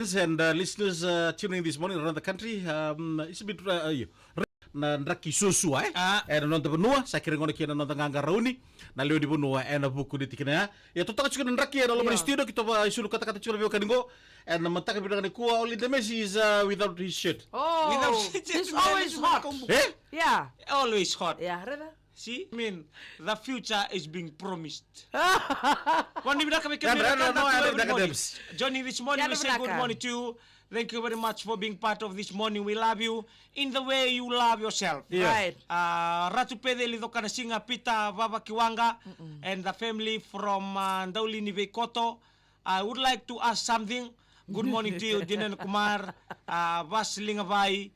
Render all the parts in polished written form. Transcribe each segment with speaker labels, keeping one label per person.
Speaker 1: And listeners tuning this morning around the country, it's a bit na ndraki susua na nonta benua sa kira ngona kina nonta nganga rauni na leo di benua na buku di tikina ya to taka chukuna ndraki na lomo studio kita ba isulu kata-kata chula beo kaningo na mataka bidang ni kuwa only the Messi is without his shirt.
Speaker 2: Oh,
Speaker 3: Without
Speaker 2: it's always hot. Yeah.
Speaker 3: Always hot.
Speaker 2: Yeah, Reda.
Speaker 3: See, I mean, the future is being promised. Joining this morning, we say good morning to you. Thank you very much for being part of this morning. We love you in the way you love yourself.
Speaker 1: Yeah.
Speaker 2: Right.
Speaker 3: Ratu Pede Lidokana Singa Pita Baba Kiwanga and the family from Ndaulini Vekoto. I would like to ask something. Good morning to you, Dinan Kumar, Vas Lingavai,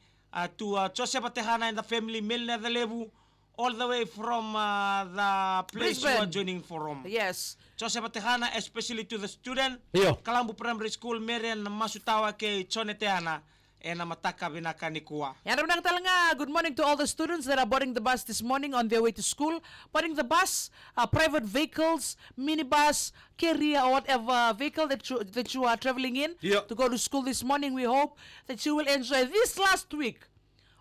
Speaker 3: to Joseph Atehana and the family, Milner the Levu. All the way from the place
Speaker 2: Brisbane.
Speaker 3: you are joining from.
Speaker 2: Yes.
Speaker 3: Joseph Atehana, especially to the student.
Speaker 1: Iyo.
Speaker 3: Kalambu Primary School, Marian Masutawa ke Choneteana. And Mataka Vinaka Nikua.
Speaker 2: And good morning to all the students that are boarding the bus this morning on their way to school. Boarding the bus, private vehicles, minibus, carrier or whatever vehicle that you are traveling in to go to school this morning. We hope that you will enjoy this last week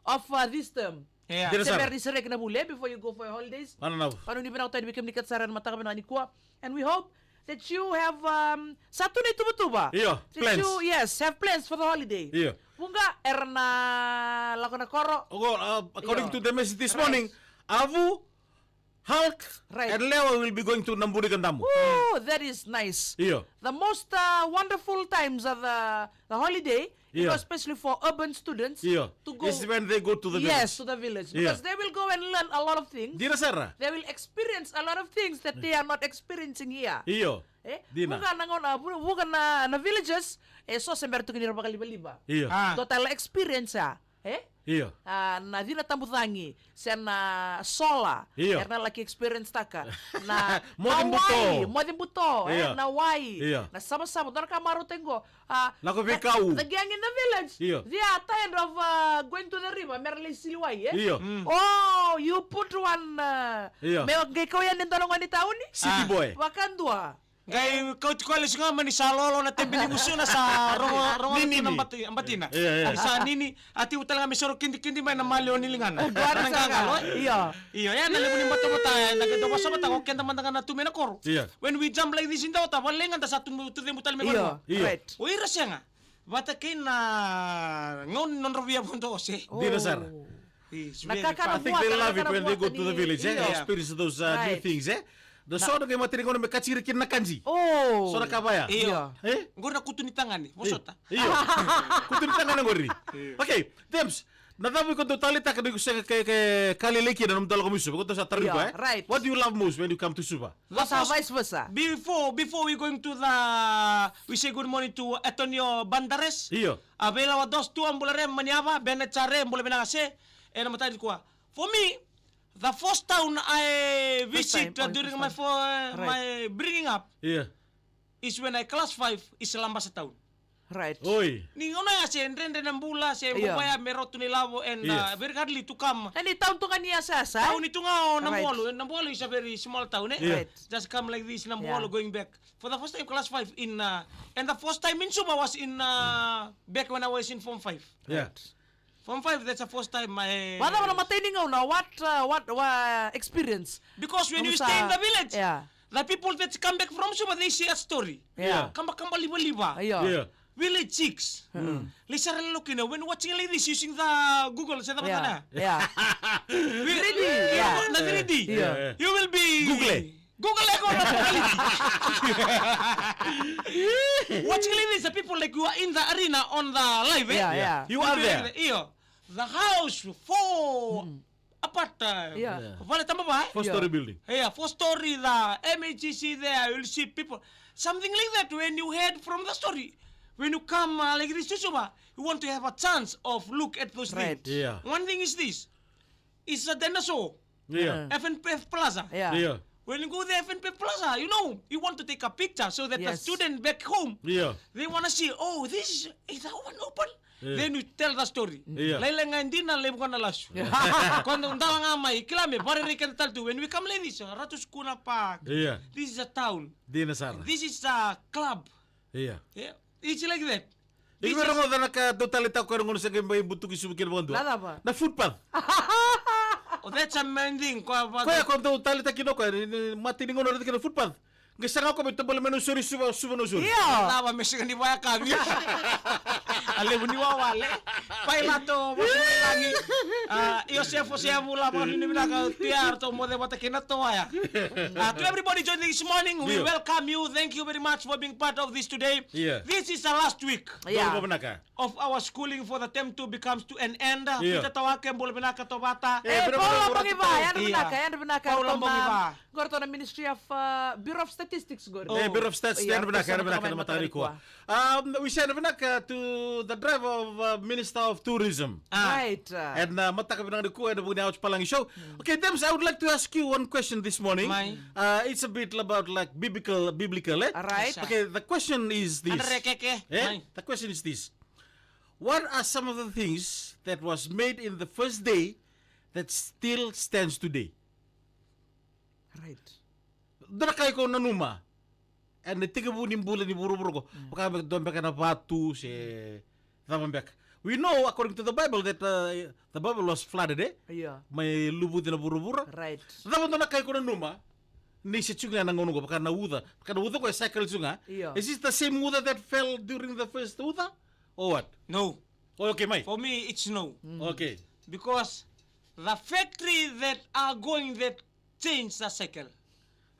Speaker 2: of this term.
Speaker 3: Yeah.
Speaker 2: September ni sere kena bule before you go for your holidays.
Speaker 1: Ano?
Speaker 2: Paano ni binaw tayo bikim nikat saran mata ka ni kuha. And we hope that you have satu na tuba-tuba.
Speaker 1: Iyo,
Speaker 2: That
Speaker 1: plans.
Speaker 2: you, yes, have plans for the holiday.
Speaker 1: Iyo.
Speaker 2: Bunga erna lako na koro.
Speaker 1: According
Speaker 2: Iyo.
Speaker 1: to the message this morning, Avu, Hulk,
Speaker 2: Right.
Speaker 1: and Leo will be going to Namburi Gandamu.
Speaker 2: Ooh, that is nice.
Speaker 1: Iyo.
Speaker 2: The most wonderful times of the holiday,
Speaker 1: Yeah.
Speaker 2: especially for urban students,
Speaker 1: Iyo.
Speaker 2: to go.
Speaker 1: Is when they go to the
Speaker 2: Yes,
Speaker 1: village.
Speaker 2: to the village.
Speaker 1: Yeah.
Speaker 2: Because they will go and learn a lot of things.
Speaker 1: Dina Sarah.
Speaker 2: They will experience a lot of things that they are not experiencing here.
Speaker 1: Iyo. Dina.
Speaker 2: Bukan na villages, so sember tu kinira bakaliba-liba.
Speaker 1: Iyo.
Speaker 2: Total experience ya.
Speaker 1: Iyo.
Speaker 2: Na dina tambutangi, siya na sola,
Speaker 1: Iyo.
Speaker 2: na laki experience taka, na
Speaker 1: Modern buto.
Speaker 2: modern buto,
Speaker 1: Iyo.
Speaker 2: na wai,
Speaker 1: Iyo.
Speaker 2: na sama-sama, dar kamaro tengo,
Speaker 1: Lako Vikau.
Speaker 2: the gang in the village,
Speaker 1: Iyo.
Speaker 2: they are tired of going to the river, merely siliwai,
Speaker 1: Iyo.
Speaker 2: Oh, you put one,
Speaker 1: Iyo.
Speaker 2: may gay yan din talongan ni tao ni?
Speaker 1: City boy.
Speaker 2: Wakan dua.
Speaker 3: Gay kau tikolis nga man sa lolo na tembili muso na sa rongo
Speaker 1: Nini.
Speaker 3: ng batina.
Speaker 1: Yeah.
Speaker 3: Sa nini ati utala nga misoro kindi may na malio nilingan.
Speaker 2: Duara saka. Iya.
Speaker 3: Iyo, yan nalimunin mata-mata. Nagdabasa mata ko kenda man nga natumin na koro.
Speaker 1: Yeah.
Speaker 3: When we jump like this in daw ta walengan ta sa tumututin mutal me
Speaker 2: Iya,
Speaker 1: Iyo.
Speaker 2: right.
Speaker 3: Uira siya nga. Bata kay na ngon non rovia punto ose.
Speaker 1: Dina Sarah. I think they love it when they go to the village,
Speaker 2: Iyo.
Speaker 1: experience those new
Speaker 2: Right.
Speaker 1: things, The soda kay matiri kono me kachirikin na kanji.
Speaker 2: Oh.
Speaker 1: Soda kabaya.
Speaker 3: Iyo.
Speaker 1: Eh?
Speaker 3: Ngor na kutu ni tangan ni. Mosota.
Speaker 1: Iyo. Kutulitan ka ng gori. Okay, Tems. Nadabi ko to talita ka sa kay kalileki na namdala ko miso. Ko sa tariba,
Speaker 2: Yeah, right.
Speaker 1: What do you love most when you come to Suba?
Speaker 2: Basta vice versa.
Speaker 3: Before we going to the we say good morning to Antonio Bandares.
Speaker 1: Iyo.
Speaker 3: Abela wa dos tu ambulare maniaba benechare ambule benase and matadi kwa. For me, the first town I visit during my my bringing up
Speaker 1: Yeah.
Speaker 3: is when I class 5 is Lambasa town.
Speaker 2: Right.
Speaker 1: Oi.
Speaker 3: Ni ona ya se ndende nambula se
Speaker 2: Yeah.
Speaker 3: bubaya merotu ni lavo and
Speaker 1: Yes.
Speaker 3: very hardly to come.
Speaker 2: Ani taon to kaniya sasa?
Speaker 3: Town itu nga
Speaker 2: Right.
Speaker 3: Nambualo is a very small town
Speaker 1: Yeah.
Speaker 3: Just come like this Nambualo
Speaker 2: Yeah.
Speaker 3: going back. For the first time class 5 in and the first time in Suba was in back when I was in Form 5.
Speaker 1: Yeah.
Speaker 3: Form 5 that's the first time I
Speaker 2: Wala mo na mataining na what experience?
Speaker 3: because when you
Speaker 2: Kamusta?
Speaker 3: stay in the village
Speaker 2: Yeah.
Speaker 3: the people that come back from Suba they see a story.
Speaker 2: Yeah.
Speaker 3: Come liba.
Speaker 2: Ayo.
Speaker 1: Yeah.
Speaker 3: Village chicks. Listen looking when watching like this using the Google sa dapat na.
Speaker 2: Yeah. Yeah.
Speaker 3: 3D.
Speaker 2: Yeah.
Speaker 3: Na 3D.
Speaker 1: Yeah.
Speaker 3: You will be Google ako na watching like this the people like you are in the arena on the live
Speaker 2: Yeah.
Speaker 1: You are there.
Speaker 3: Iyo. The house 4 apart.
Speaker 2: Yeah.
Speaker 3: Wala tama ba?
Speaker 1: Four story building.
Speaker 3: Yeah, 4-story the MHC there, you'll see people. Something like that when you head from the story. When you come like this to Suba, you want to have a chance of look at those
Speaker 2: Right.
Speaker 3: things.
Speaker 1: Yeah.
Speaker 3: One thing is this. It's a dinosaur.
Speaker 1: Yeah.
Speaker 3: FNPF Plaza.
Speaker 2: Yeah.
Speaker 1: Yeah.
Speaker 3: When you go there FNPF Plaza, you know, you want to take a picture so that the
Speaker 2: Yes.
Speaker 3: student back home,
Speaker 1: Yeah.
Speaker 3: they want to see, oh, this is that one open?
Speaker 1: Yeah.
Speaker 3: Then you tell the story.
Speaker 1: Yeah.
Speaker 3: Laila nga hindi na lebu ko na lasu. Kung ndala nga may kilame, pare rikan taltu. When we come like this, Ratus Kuna Park.
Speaker 1: Yeah.
Speaker 3: This is a town.
Speaker 1: Dina Sarah.
Speaker 3: This is a club.
Speaker 1: Yeah.
Speaker 3: Yeah. It's like that.
Speaker 1: Iki meron mo na ka totalita ko ngono sa gembay butugi subukin mo ndo.
Speaker 2: Lala ba?
Speaker 1: Na footpath.
Speaker 3: Oh, that's amazing.
Speaker 1: Kaya kung totalita kino ka mati ni ngono rin ka footpath. Gisa nga ko bito bala menu suri suba no suri.
Speaker 2: Yeah.
Speaker 3: Tawa Mexican di waya kami. Ale buni wawale. Pailato lagi. Iosefo siya mula pa ni binaka tiar to mo de bata kinato waya. To everybody joining this morning, we
Speaker 1: Yeah.
Speaker 3: welcome you. Thank you very much for being part of this today.
Speaker 1: Yeah.
Speaker 3: This is the last week
Speaker 2: Yeah.
Speaker 1: Dolo ba ka?
Speaker 3: of our schooling for the term 2 becomes to an end.
Speaker 1: Yeah.
Speaker 3: Kita tawaken boleh binaka to bata.
Speaker 1: Pero
Speaker 2: Paula
Speaker 1: mura-
Speaker 2: Pangiba, yan
Speaker 3: Iya.
Speaker 2: binaka.
Speaker 3: Paula Pangiba.
Speaker 2: Gorto na Ministry of Bureau of Statistics, Gorto.
Speaker 1: Bureau of Stats,
Speaker 2: Yeah,
Speaker 1: yan ba
Speaker 2: person
Speaker 1: na
Speaker 2: kamay
Speaker 1: matari
Speaker 2: matari
Speaker 1: ko.
Speaker 2: ko.
Speaker 1: We send ba to the driver of Minister of Tourism.
Speaker 2: Right.
Speaker 1: And mata ka binang ko and bugna pa lang show. Okay, Dems, I would like to ask you one question this morning.
Speaker 3: May.
Speaker 1: It's a bit about like biblical, eh?
Speaker 2: Alright.
Speaker 1: Okay, the question is this.
Speaker 3: Andre keke.
Speaker 1: Eh? The question is this. What are some of the things that was made in the first day that still stands today?
Speaker 2: Right.
Speaker 1: Dara kay ko nanuma. And tiga bunin bulan ni buru-buru ko. Baka doon baka na batu si Thamambek. We know according to the Bible that the Bible was flooded, eh?
Speaker 2: Yeah.
Speaker 1: May lubud na buru-buru.
Speaker 2: Right.
Speaker 1: Dapat na kay ko nanuma. Ni si chunga nang ngono ko baka nauda. Baka nauda ko cycle chunga.
Speaker 2: Yeah.
Speaker 1: Is this the same uda that fell during the first uda? Or what?
Speaker 3: No.
Speaker 1: Okay, May.
Speaker 3: For me, it's no.
Speaker 1: Okay.
Speaker 3: Because the factory that are going that change the cycle.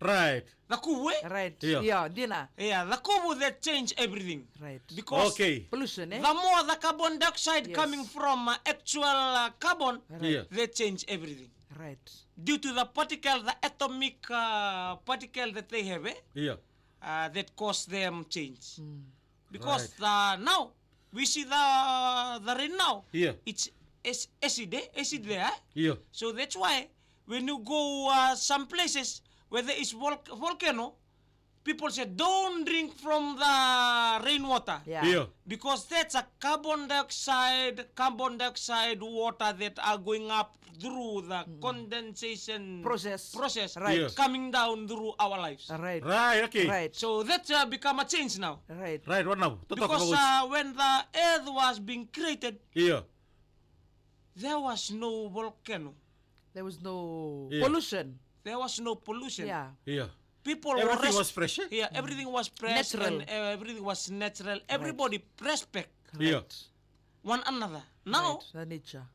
Speaker 1: Right.
Speaker 3: The kubu,
Speaker 2: Right.
Speaker 1: Yeah.
Speaker 2: Yeah, Dina.
Speaker 3: yeah, the kubu that change everything.
Speaker 2: Right.
Speaker 3: Because
Speaker 1: Okay.
Speaker 2: Pollution, eh?
Speaker 3: the more the carbon dioxide
Speaker 2: Yes.
Speaker 3: coming from actual carbon,
Speaker 1: Yeah.
Speaker 3: they change everything.
Speaker 2: Right.
Speaker 3: Due to the particle, the atomic particle that they have,
Speaker 1: Yeah.
Speaker 3: that cause them change.
Speaker 2: Hmm.
Speaker 3: Because now we see the rain now.
Speaker 1: Yeah.
Speaker 3: It's acid there.
Speaker 1: Yeah.
Speaker 3: So that's why when you go some places where there is volcano, people say don't drink from the rainwater.
Speaker 2: Yeah.
Speaker 1: Yeah.
Speaker 3: Because that's a carbon dioxide water that are going up through the condensation
Speaker 2: Process.
Speaker 3: right,
Speaker 1: Yeah.
Speaker 3: coming down through our lives.
Speaker 2: Right.
Speaker 1: Right, okay.
Speaker 2: Right.
Speaker 3: So that become a change now.
Speaker 2: Right.
Speaker 1: Right, what now? To talk
Speaker 3: Because
Speaker 1: about
Speaker 3: when the earth was being created,
Speaker 1: Yeah.
Speaker 3: there was no volcano.
Speaker 2: There was no
Speaker 1: Yeah.
Speaker 2: pollution.
Speaker 3: There was no pollution.
Speaker 2: Yeah.
Speaker 1: Yeah.
Speaker 3: People
Speaker 1: Everything
Speaker 3: were
Speaker 1: was fresh, eh?
Speaker 3: Yeah, everything was fresh
Speaker 2: Natural.
Speaker 3: and everything was natural. Everybody respect
Speaker 1: Yeah.
Speaker 3: one another. Now,
Speaker 2: Right. The nature.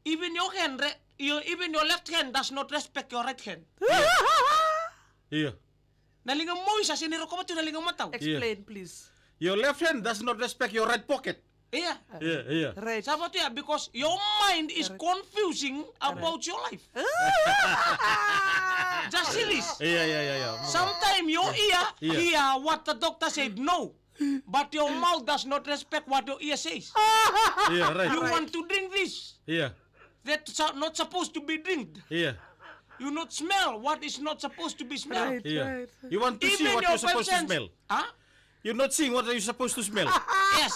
Speaker 3: even your even your left hand does not respect your right hand.
Speaker 1: Yeah.
Speaker 3: Nalingang mo isa siniro ko ba nalingang mataw?
Speaker 2: Explain, please.
Speaker 1: Your left hand does not respect your right pocket.
Speaker 3: Yeah.
Speaker 1: Yeah, yeah.
Speaker 2: Right.
Speaker 3: Sabi to because your mind is confusing about your life. Just serious.
Speaker 1: Yeah.
Speaker 3: Sometimes your ear
Speaker 1: Yeah.
Speaker 3: hear what the doctor said no, but your mouth does not respect what your ear says.
Speaker 1: Yeah, right.
Speaker 3: You want to drink this
Speaker 1: Yeah.
Speaker 3: that's not supposed to be drinked.
Speaker 1: Yeah.
Speaker 3: You not smell what is not supposed to be smelled.
Speaker 1: Yeah. You want to see
Speaker 3: Even
Speaker 1: what
Speaker 3: your
Speaker 1: you're supposed to
Speaker 3: persons-
Speaker 1: smell.
Speaker 3: Huh?
Speaker 1: You're not seeing what you're supposed to smell.
Speaker 3: Yes.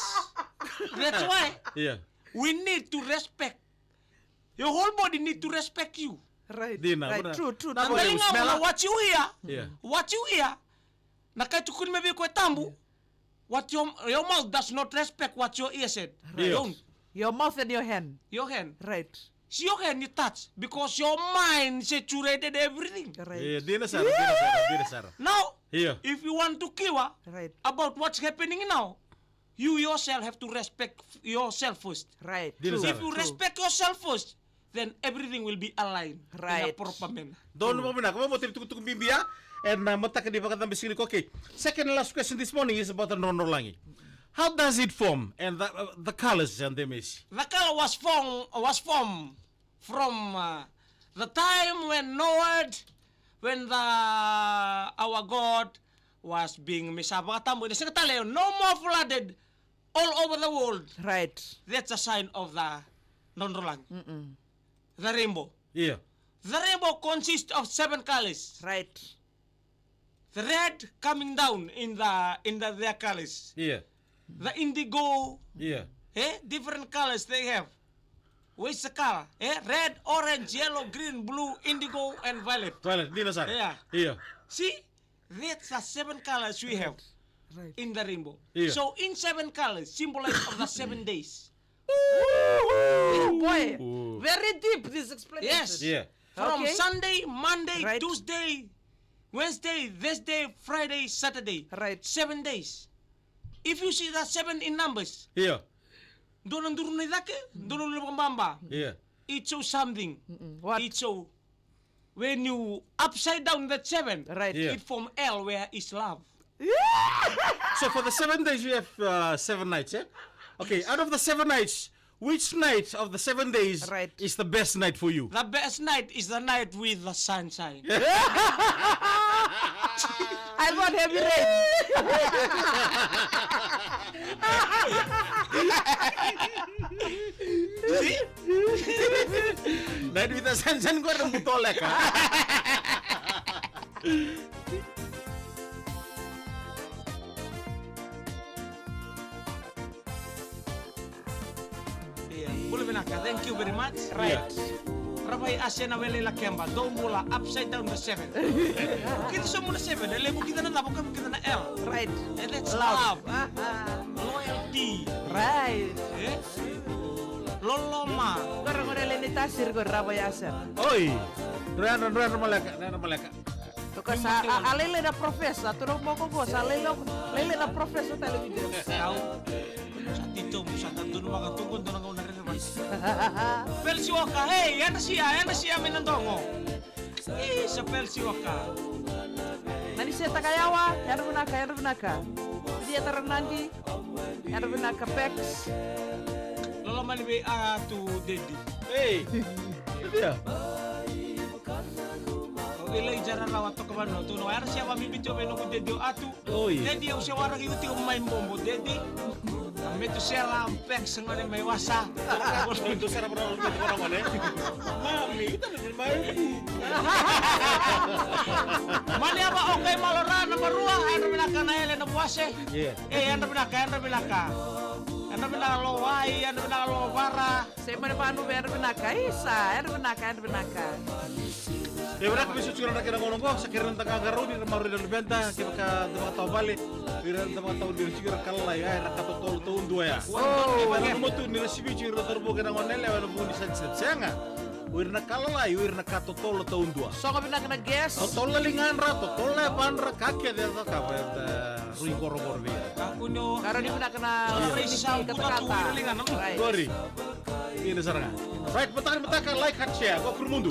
Speaker 3: That's why
Speaker 1: Yeah.
Speaker 3: we need to respect. Your whole body need to respect you.
Speaker 2: Right.
Speaker 1: Di na,
Speaker 2: Right.
Speaker 1: wala.
Speaker 2: True, true.
Speaker 1: Na-
Speaker 2: true.
Speaker 1: Well,
Speaker 3: Nandali
Speaker 1: you
Speaker 3: nga
Speaker 1: smell
Speaker 3: wala
Speaker 1: it.
Speaker 3: what you hear.
Speaker 1: Yeah.
Speaker 3: What you hear. Nakaitukun maybe ko tambu. What your mouth does not respect what your ear said.
Speaker 1: Yes.
Speaker 3: Don't.
Speaker 2: Your mouth and your hand.
Speaker 3: Your hand.
Speaker 2: Right.
Speaker 3: See your hand you touch because your mind saturated everything.
Speaker 2: Right.
Speaker 1: Yeah, di na Sarah.
Speaker 3: Now,
Speaker 1: Yeah.
Speaker 3: if you want to kiwa
Speaker 2: Right.
Speaker 3: about what's happening now, you yourself have to respect yourself first.
Speaker 2: Right.
Speaker 1: Di na
Speaker 2: True.
Speaker 1: Sarah.
Speaker 3: If you respect yourself first, then everything will be aligned in a
Speaker 2: Right.
Speaker 3: proper manner.
Speaker 1: Doon mo muna. Kamo mo tinituktok bibiya. And mata ka di ba katang bisili ko. Okay. Second and last question this morning is about the Nonolangi. How does it form? And the colors and the mess.
Speaker 3: The color was formed from the time when Noah, when our God was being misapakatambo. No more flooded all over the world.
Speaker 2: Right.
Speaker 3: That's a sign of the Nonrolang. The rainbow.
Speaker 1: Yeah.
Speaker 3: The rainbow consists of 7 colors.
Speaker 2: Right.
Speaker 3: The red coming down in their colors.
Speaker 1: Yeah.
Speaker 3: The indigo,
Speaker 1: Yeah.
Speaker 3: different colors they have. Where's the color? Red, orange, yellow, green, blue, indigo, and violet.
Speaker 1: Violet, di na Sarah.
Speaker 3: Yeah.
Speaker 1: Yeah.
Speaker 3: See, that's the 7 colors we have.
Speaker 2: Right.
Speaker 3: in the rainbow.
Speaker 1: Yeah.
Speaker 3: So in 7 colors, symbolize of the 7 days.
Speaker 2: Oh boy,
Speaker 1: Ooh.
Speaker 2: very deep this explanation.
Speaker 3: Yes.
Speaker 1: Yeah.
Speaker 3: From
Speaker 2: Okay.
Speaker 3: Sunday, Monday,
Speaker 2: Right.
Speaker 3: Tuesday, Wednesday, Thursday, Friday, Saturday.
Speaker 2: Right.
Speaker 3: 7 days. If you see that 7 in numbers,
Speaker 1: Yeah.
Speaker 3: doon duro na idake, doon na pambamba.
Speaker 1: Yeah.
Speaker 3: It shows something.
Speaker 2: What?
Speaker 3: It shows when you upside down that 7,
Speaker 2: Right.
Speaker 1: Yeah.
Speaker 3: it form L where is love.
Speaker 1: So for the 7 days, you have 7 nights, yeah? Okay, out of the 7 nights, which night of the 7 days
Speaker 2: Right.
Speaker 1: is the best night for you?
Speaker 3: The best night is the night with the sunshine.
Speaker 2: I want heavy rain.
Speaker 1: Night with the sunshine, kau ada mutolek, ha?
Speaker 3: Yeah. Boleh benaka. Thank you very much.
Speaker 2: Right.
Speaker 3: Rabai asena wele la kemba. Don't mula upside down the 7. Kita semua na 7. Lebu kita na bukan kita na L.
Speaker 2: Right.
Speaker 3: And that's love.
Speaker 2: Ah,
Speaker 3: Loyalty.
Speaker 2: right.
Speaker 3: Eh? Loloma.
Speaker 2: Korang udah leni tasir kau rabai asen.
Speaker 1: Oi, Rana malaka.
Speaker 2: Tukas alele na profesa, turong mo ko sa lele na profesa television.
Speaker 3: Tahu. Sa tito mo sa tanto mga tungkol doon ang unang rin. Pelsiwaka, hey, yan na siya minandongo. Sa Pelsiwaka.
Speaker 2: Nani saya takayawa, yan runaka. Dia taranandi, yan runaka pex.
Speaker 3: Lolo malibe to Dedi.
Speaker 1: Hey, dia.
Speaker 3: Ilay jara rawat to kabano to no. Ara siya mamibidyo meno ko Dedi atu.
Speaker 1: Oi.
Speaker 3: Dedi ang siya warang iyuti main bombo Dedi. Meto siya lang pex ngone may wasa.
Speaker 1: Itu cara orang mana? Mami, kita ada main.
Speaker 3: Mani apa okay malora na barua ano binaka na ele na buwase.
Speaker 1: Yeah.
Speaker 3: Ano binaka. Ano binaka lowai, ano binaka lowara.
Speaker 2: Saya mana panu yan runaka, isa, yan runaka.
Speaker 1: Ya berak besok curang nak kena ngomong kok sekiran tengah garu di rumah dan benta kita ke tempat tahu balik di tempat tahu di cikir kalah ya nak kata tahun 2 ya. Baru mau tuh nilai sih cikir terbuka kena ngonel ya walaupun di sensit saya nggak. Wirna kalah wirna kata tahun 2.
Speaker 2: So kami nak kena guess.
Speaker 1: Tol lingan rato, tol panra kakek dia tak apa ruing korobor dia.
Speaker 3: Aku no
Speaker 2: Karena dia pernah kena
Speaker 3: Risau
Speaker 2: kata-kata.
Speaker 3: lingan.
Speaker 2: Right.
Speaker 1: Sorry. Ini sarang. Right, betakan like, share, kok kurmundu.